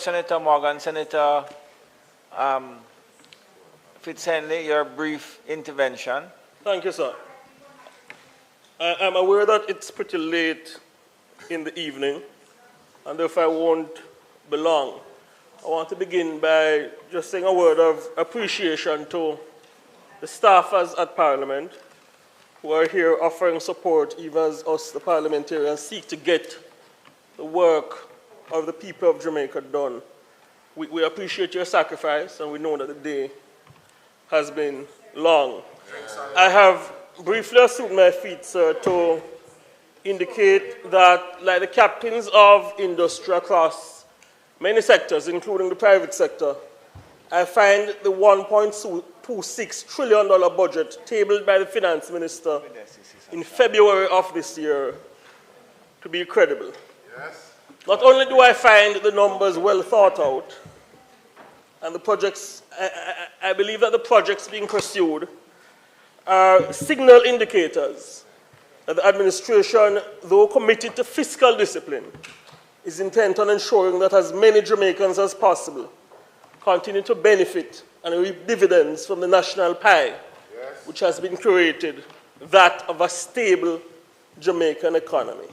Senator Morgan, Senator Fitz-Henley, your brief intervention. Thank you, sir. I'm aware that it's pretty late in the evening, and therefore I won't be long. I want to begin by just saying a word of appreciation to the staffers at Parliament who are here offering support even as us, the parliamentarians, seek to get the work of the people of Jamaica done. We appreciate your sacrifice, and we know that the day has been long. I have briefly assumed my feet, sir, to indicate that, like the captains of industry across many sectors, including the private sector, I find the $1.26 trillion budget tabled by the finance minister in February of this year to be credible. Yes. Not only do I find the numbers well thought out, and the projects, I believe that the projects being pursued are signal indicators that the administration, though committed to fiscal discipline, is intent on ensuring that as many Jamaicans as possible continue to benefit and reap dividends from the national pie, yes, which has been created, that of a stable Jamaican economy.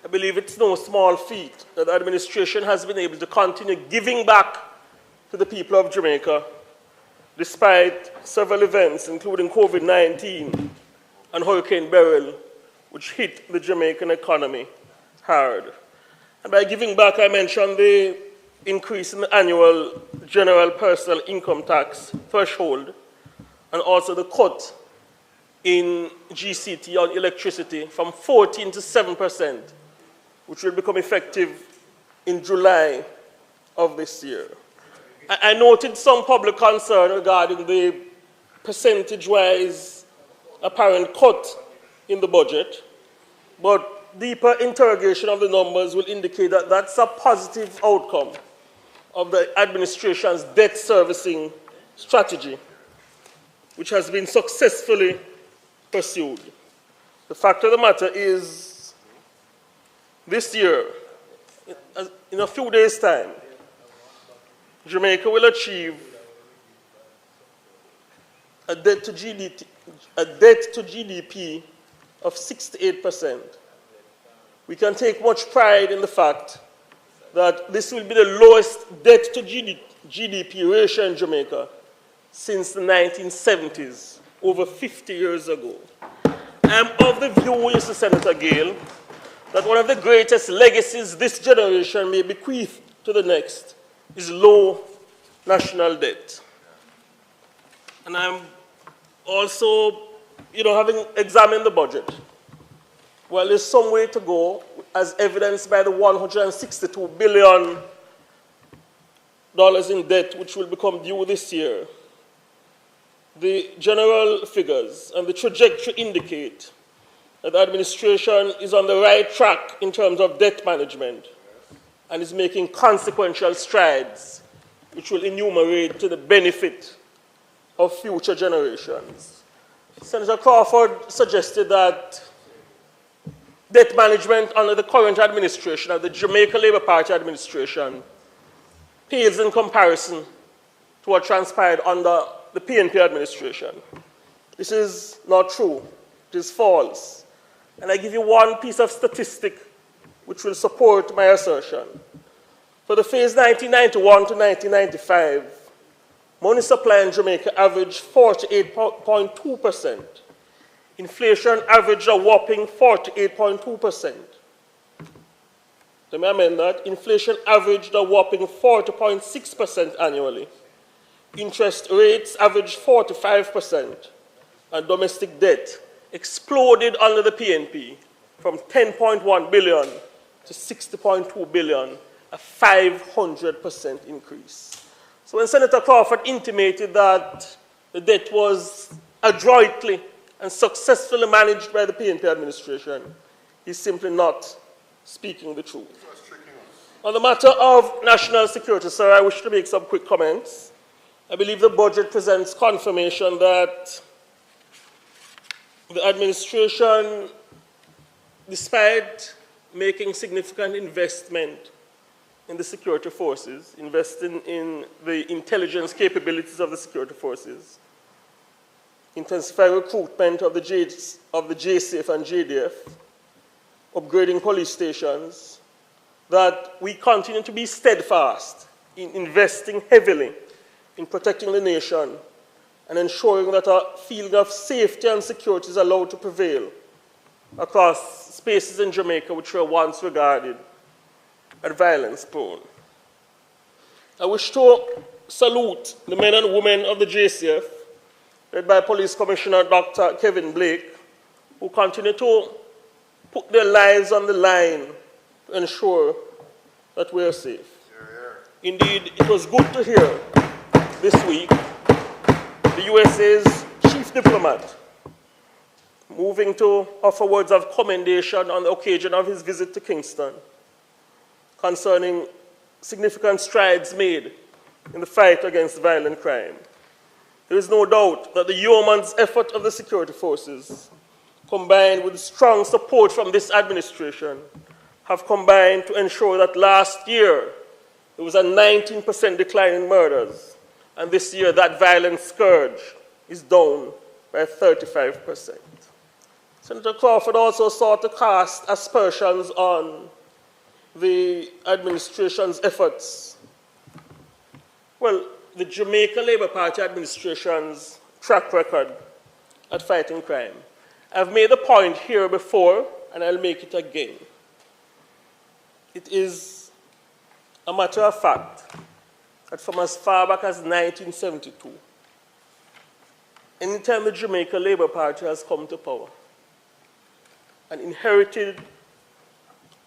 I believe it's no small feat that the administration has been able to continue giving back to the people of Jamaica despite several events, including COVID-19 and Hurricane Beryl, which hit the Jamaican economy hard. And by giving back, I mentioned the increase in the annual general personal income tax threshold, and also the cut in GCT on electricity from 14% to 7%, which will become effective in July of this year. I noted some public concern regarding the percentage-wise apparent cut in the budget, but deeper interrogation of the numbers will indicate that that's a positive outcome of the administration's debt servicing strategy, which has been successfully pursued. The fact of the matter is, this year, in a few days' time, Jamaica will achieve a debt to GDP of 68%. We can take much pride in the fact that this will be the lowest debt to GDP ratio in Jamaica since the 1970s, over 50 years ago. I'm of the view, Mr. Senator Gale, that one of the greatest legacies this generation may bequeath to the next is low national debt. And I'm also, having examined the budget, well, there's some way to go, as evidenced by the $162 billion in debt which will become due this year. The general figures and the trajectory indicate that the administration is on the right track in terms of debt management and is making consequential strides which will enumerate to the benefit of future generations. Senator Crawford suggested that debt management under the current administration, of the Jamaica Labour Party administration, pales in comparison to what transpired under the PNP administration. This is not true. It is false. And I give you one piece of statistic which will support my assertion. For the phase 1991 to 1995, money supply in Jamaica averaged 48.2%. Inflation averaged a whopping 48.2%. Let me amend that. Inflation averaged a whopping 40.6% annually. Interest rates averaged 45%. And domestic debt exploded under the PNP from 10.1 billion to 60.2 billion, a 500% increase. So when Senator Crawford intimated that the debt was adroitly and successfully managed by the PNP administration, he's simply not speaking the truth. On the matter of national security, sir, I wish to make some quick comments. I believe the budget presents confirmation that the administration, despite making significant investment in the security forces, investing in the intelligence capabilities of the security forces, intensifying recruitment of the JSAF and JDF, upgrading police stations, that we continue to be steadfast in investing heavily in protecting the nation and ensuring that a feeling of safety and security is allowed to prevail across spaces in Jamaica which were once regarded as violence-prone. I wish to salute the men and women of the JCF, led by Police Commissioner Dr. Kevin Blake, who continue to put their lives on the line to ensure that we are safe. Indeed, it was good to hear this week the USA's chief diplomat moving to offer words of commendation on the occasion of his visit to Kingston concerning significant strides made in the fight against violent crime. There is no doubt that the yeoman's effort of the security forces, combined with strong support from this administration, have combined to ensure that last year there was a 19% decline in murders, and this year that violent scourge is down by 35%. Senator Crawford also sought to cast aspersions on the administration's efforts. Well, the Jamaica Labour Party administration's track record at fighting crime. I've made the point here before, and I'll make it again. It is a matter of fact that from as far back as 1972, anytime the Jamaica Labour Party has come to power, an inherited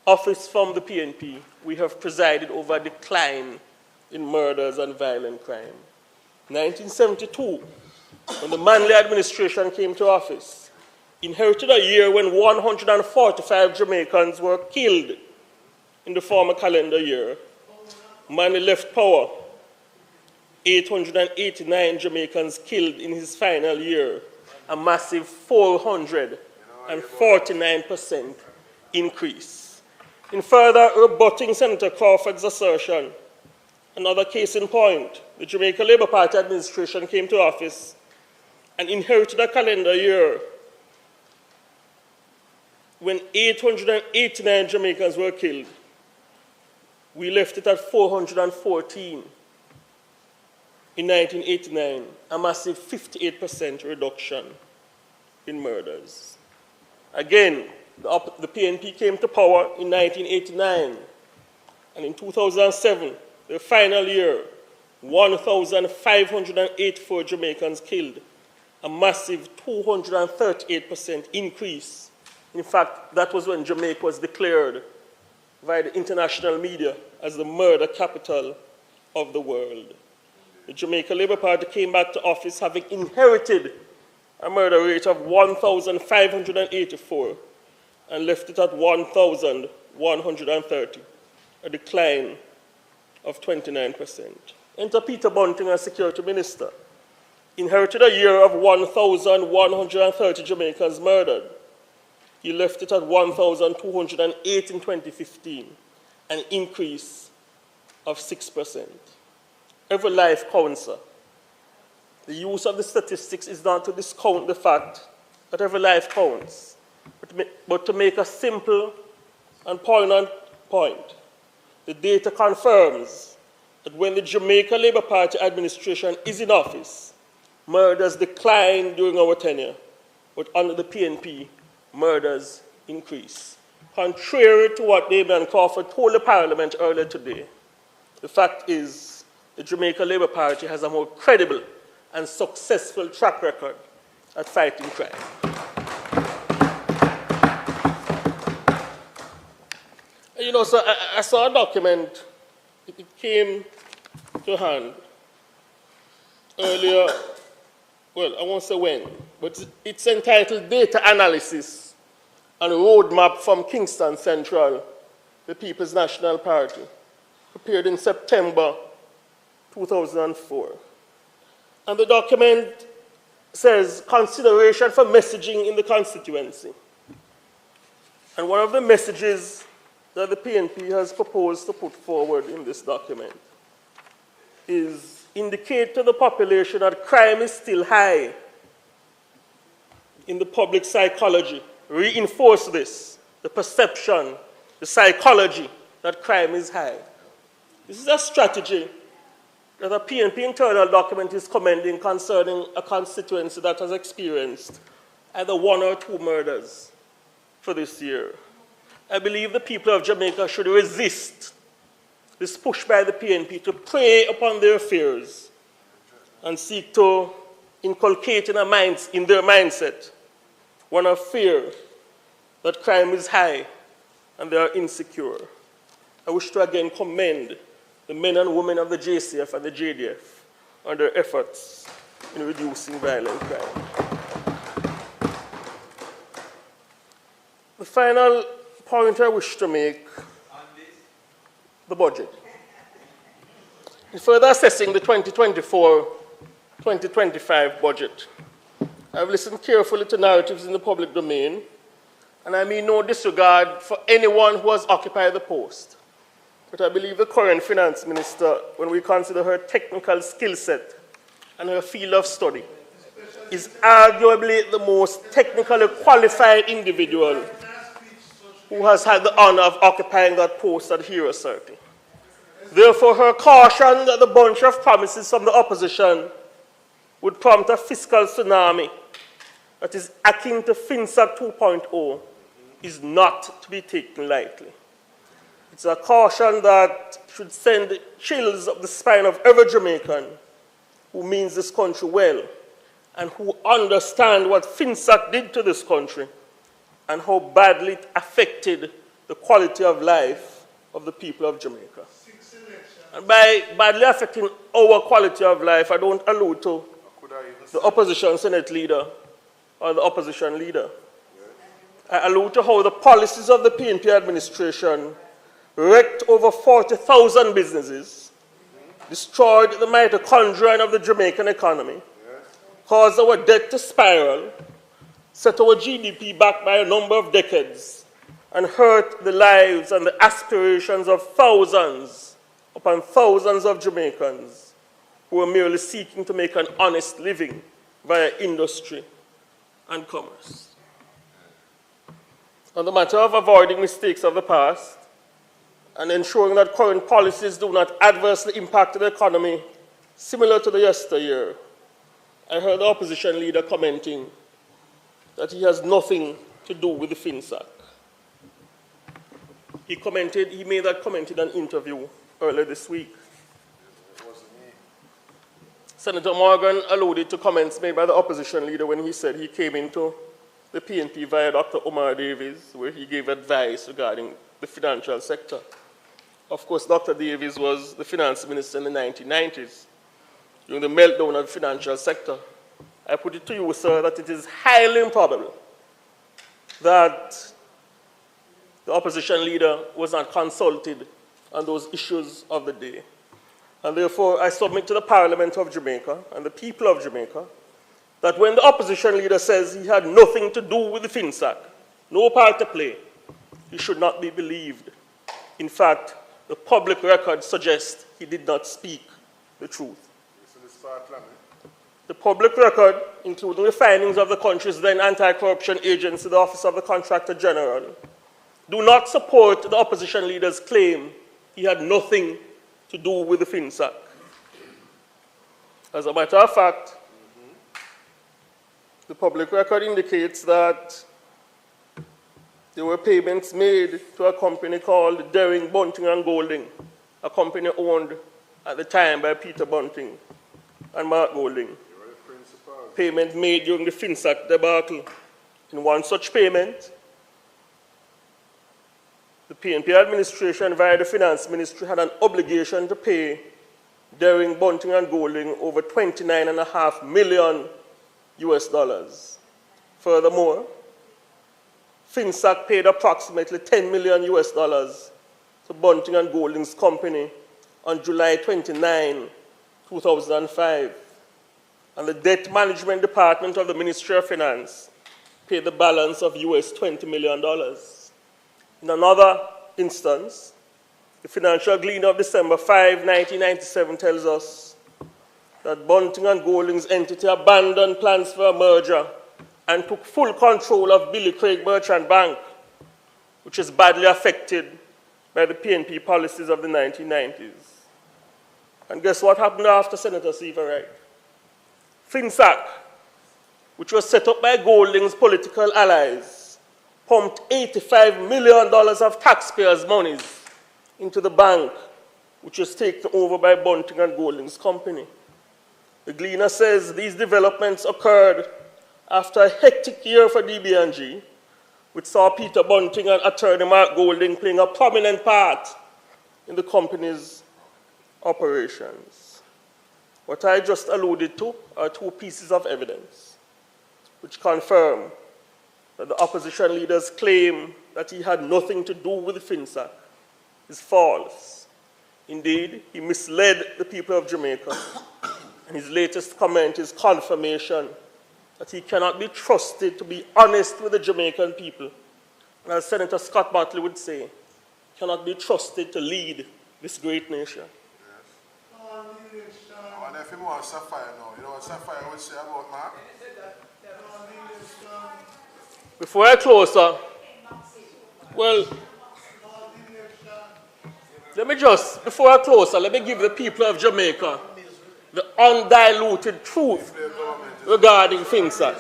office from the PNP, we have presided over a decline in murders and violent crime. 1972, when the Manley administration came to office, inherited a year when 145 Jamaicans were killed in the former calendar year. Manley left power, 889 Jamaicans killed in his final year, a massive 449% increase. In further rebutting Senator Crawford's assertion, another case in point, the Jamaica Labour Party administration came to office and inherited a calendar year when 889 Jamaicans were killed. We left it at 414 in 1989, a massive 58% reduction in murders. Again, the PNP came to power in 1989, and in 2007, the final year, 1,584 Jamaicans killed, a massive 238% increase. In fact, that was when Jamaica was declared by the international media as the murder capital of the world. The Jamaica Labour Party came back to office having inherited a murder rate of 1,584 and left it at 1,130, a decline of 29%. Enter Peter Bunting as Security Minister. Inherited a year of 1,130 Jamaicans murdered. He left it at 1,208 in 2015, an increase of 6%. Every life counts, sir. The use of the statistics is not to discount the fact that every life counts, but to make a simple and poignant point. The data confirms that when the Jamaica Labour Party administration is in office, murders decline during our tenure, but under the PNP, murders increase. Contrary to what Damian Crawford told the Parliament earlier today, the fact is the Jamaica Labour Party has a more credible and successful track record at fighting crime. You know, so I saw a document, it came to hand earlier, well, I won't say when, but it's entitled Data Analysis and Roadmap from Kingston Central, the People's National Party, prepared in September 2004. And the document says, consideration for messaging in the constituency. And one of the messages that the PNP has proposed to put forward in this document is indicate to the population that crime is still high in the public psychology. Reinforce this, the perception, the psychology that crime is high. This is a strategy that a PNP internal document is commending concerning a constituency that has experienced either 1 or 2 murders for this year. I believe the people of Jamaica should resist this push by the PNP to prey upon their fears and seek to inculcate in their mindset one of fear that crime is high and they are insecure. I wish to again commend the men and women of the JCF and the JDF on their efforts in reducing violent crime. The final point I wish to make, the budget. In further assessing the 2024-2025 budget, I've listened carefully to narratives in the public domain, and I mean no disregard for anyone who has occupied the post. But I believe the current finance minister, when we consider her technical skill set and her field of study, is arguably the most technically qualified individual who has had the honor of occupying that post at Hero Circle. Therefore, her caution that the bunch of promises from the opposition would prompt a fiscal tsunami that is akin to FinSat 2.0 is not to be taken lightly. It's a caution that should send chills up the spine of every Jamaican who means this country well and who understand what FinSat did to this country and how badly it affected the quality of life of the people of Jamaica. And by badly affecting our quality of life, I don't allude to the opposition Senate leader or the opposition leader. I allude to how the policies of the PNP administration wrecked over 40,000 businesses, destroyed the mitochondria of the Jamaican economy, caused our debt to spiral, set our GDP back by a number of decades, and hurt the lives and the aspirations of thousands upon thousands of Jamaicans who were merely seeking to make an honest living via industry and commerce. On the matter of avoiding mistakes of the past and ensuring that current policies do not adversely impact the economy similar to the yesteryear, I heard the opposition leader commenting that he has nothing to do with the FinSat. He made that comment in an interview earlier this week. Senator Morgan alluded to comments made by the opposition leader when he said he came into the PNP via Dr. Omar Davies, where he gave advice regarding the financial sector. Of course, Dr. Davies was the finance minister in the 1990s, during the meltdown of the financial sector. I put it to you, sir, that it is highly improbable that the opposition leader was not consulted on those issues of the day. And therefore, I submit to the Parliament of Jamaica and the people of Jamaica that when the opposition leader says he had nothing to do with the FinSat, no part to play, he should not be believed. In fact, the public record suggests he did not speak the truth. The public record, including the findings of the country's then anti-corruption agency, the Office of the Contractor General, do not support the opposition leader's claim he had nothing to do with the FinSat. As a matter of fact, the public record indicates that there were payments made to a company called Daring, Bunting and Golding, a company owned at the time by Peter Bunting and Mark Golding. Payment made during the FinSat debacle. In one such payment, the PNP administration via the finance ministry had an obligation to pay Daring, Bunting and Golding over $29.5 million US. Furthermore, FinSat paid approximately $10 million US to Bunting and Golding's company on July 29, 2005. And the Debt Management Department of the Ministry of Finance paid the balance of US $20 million. In another instance, the Financial Gleaner of December 5, 1997 tells us that Bunting and Golding's entity abandoned plans for a merger and took full control of Billy Craig Merchant Bank, which is badly affected by the PNP policies of the 1990s. And guess what happened after Senator Seaver Wright? FinSAC, which was set up by Golding's political allies, pumped $85 million of taxpayers' monies into the bank, which was taken over by Bunting and Golding's company. The Gleaner says these developments occurred after a hectic year for DB&G, which saw Peter Bunting and attorney Mark Golding playing a prominent part in the company's operations. What I just alluded to are two pieces of evidence which confirm that the opposition leader's claim that he had nothing to do with FinSAC is false. Indeed, he misled the people of Jamaica, and his latest comment is confirmation that he cannot be trusted to be honest with the Jamaican people. And as Senator Scott Bartley would say, cannot be trusted to lead this great nation. Yes. I wonder if he more Sapphire now. You know what Sapphire would say about Mark? Before I close, sir, well, let me give the people of Jamaica the undiluted truth regarding FinSAC.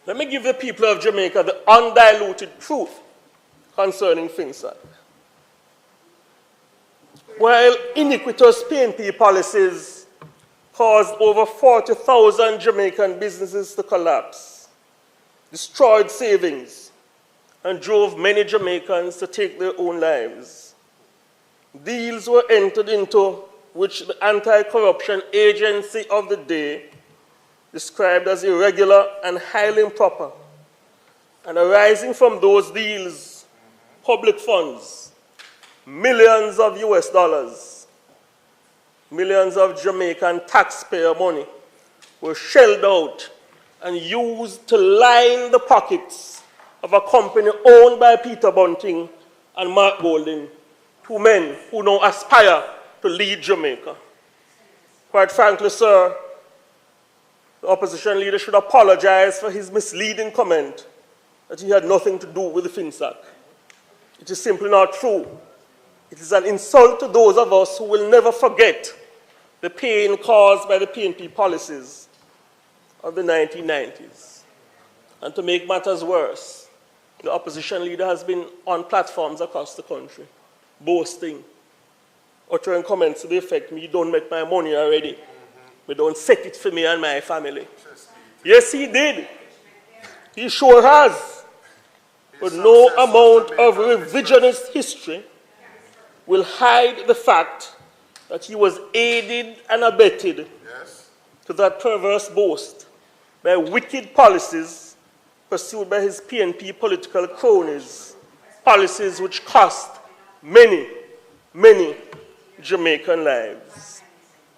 Let me give the people of Jamaica the undiluted truth concerning FinSAC. While iniquitous PNP policies caused over 40,000 Jamaican businesses to collapse, destroyed savings, and drove many Jamaicans to take their own lives, deals were entered into which the anti-corruption agency of the day described as irregular and highly improper, and arising from those deals, public funds, millions of US dollars, millions of Jamaican taxpayer money were shelled out and used to line the pockets of a company owned by Peter Bunting and Mark Golding, two men who now aspire to lead Jamaica. Quite frankly, sir, the opposition leader should apologize for his misleading comment that he had nothing to do with the FinSAC. It is simply not true. It is an insult to those of us who will never forget the pain caused by the PNP policies of the 1990s. And to make matters worse, the opposition leader has been on platforms across the country, boasting, uttering comments to the effect, "Me don't make my money already. Me don't set it for me and my family." Yes, he did. He sure has. But no amount of revisionist history will hide the fact that he was aided and abetted to that perverse boast by wicked policies pursued by his PNP political cronies, policies which cost many, many Jamaican lives.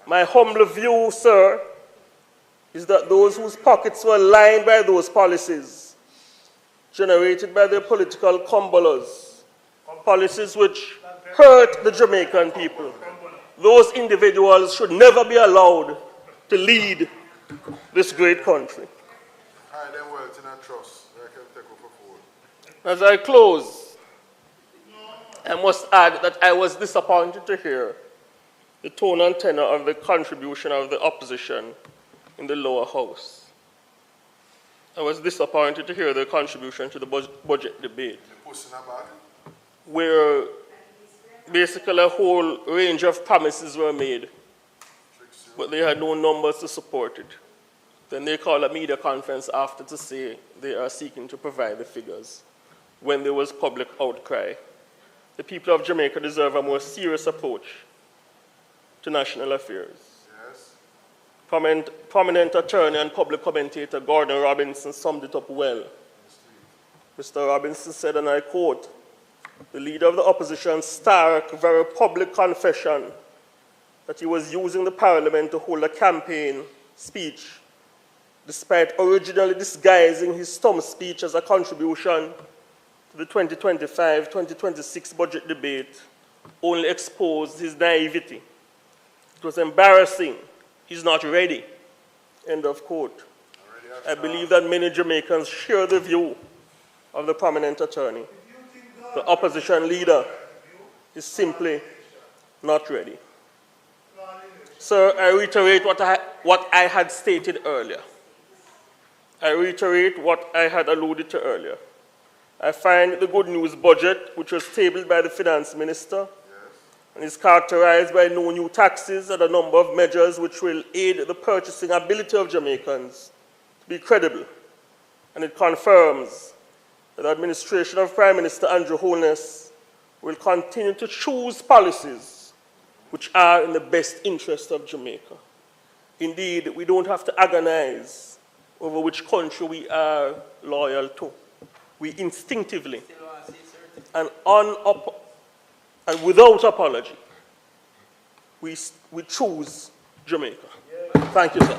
My humble view, sir, is that those whose pockets were lined by those policies, generated by their political cumbullers, policies which hurt the Jamaican people, those individuals should never be allowed to lead this great country. As I close, I must add that I was disappointed to hear the tone and tenor of the contribution of the opposition in the lower house. I was disappointed to hear their contribution to the budget debate, where basically a whole range of promises were made, but they had no numbers to support it. Then they called a media conference after to say they are seeking to provide the figures when there was public outcry. The people of Jamaica deserve a more serious approach to national affairs. Yes. Prominent attorney and public commentator Gordon Robinson summed it up well. Mr. Robinson said, and I quote, "The leader of the opposition's stark, very public confession that he was using the parliament to hold a campaign speech despite originally disguising his stump speech as a contribution to the 2025-2026 budget debate, only exposed his naivety. It was embarrassing. He's not ready. End of quote. I believe that many Jamaicans share the view of the prominent attorney. The opposition leader is simply not ready. Sir, I reiterate what I had stated earlier. I reiterate what I had alluded to earlier. I find the good news budget, which was tabled by the finance minister, and is characterized by no new taxes and a number of measures which will aid the purchasing ability of Jamaicans, to be credible. And it confirms that the administration of Prime Minister Andrew Holness will continue to choose policies which are in the best interest of Jamaica. Indeed, we don't have to agonize over which country we are loyal to. We instinctively and without apology, we choose Jamaica. Thank you, sir.